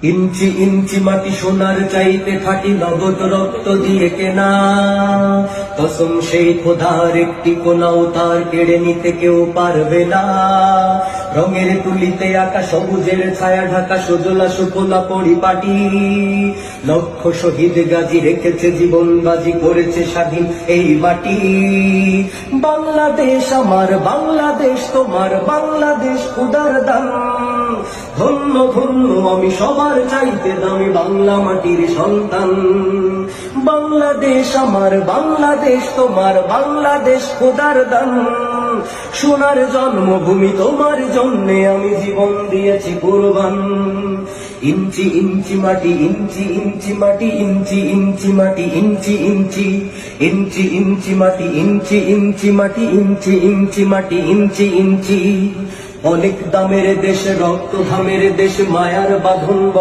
ইঞ্চি ইঞ্চি মাটি সোনার চাইতে খাঁটি নগদ রক্ত দিয়ে কেনা, কসম সেই খোদার একটি কোনাও তার কেড়ে নিতে কেউ পারবে না। রঙের তুলিতে আঁকা সবুজের ছায়া ঢাকা সজলা সুফলা পরিপাটি, লক্ষ শহীদ গাজী রেখেছে জীবন বাজি করেছে স্বাধীন এই মাটি। বাংলাদেশ আমার, বাংলাদেশ তোমার, বাংলাদেশ খোদার দান। ধন্য ধন্য আমি সবার চাইতে দামি বাংলা মাটির সন্তান। বাংলাদেশ আমার, বাংলাদেশ তোমার, বাংলাদেশ খোদার দান। সোনার জন্মভূমি তোমার জন্যে আমি জীবন দিয়েছি কুরবান। ইঞ্চি ইঞ্চি মাটি, ইঞ্চি ইঞ্চি মাটি, ইঞ্চি ইঞ্চি মাটি, ইঞ্চি ইঞ্চি, ইঞ্চি ইঞ্চি মাটি, ইঞ্চি ইঞ্চি মাটি, ইঞ্চি ইঞ্চি মাটি, ইঞ্চি ইঞ্চি। অনেক দামের দেশ, রক্ত ঘামের দেশ, মায়ার বাঁধন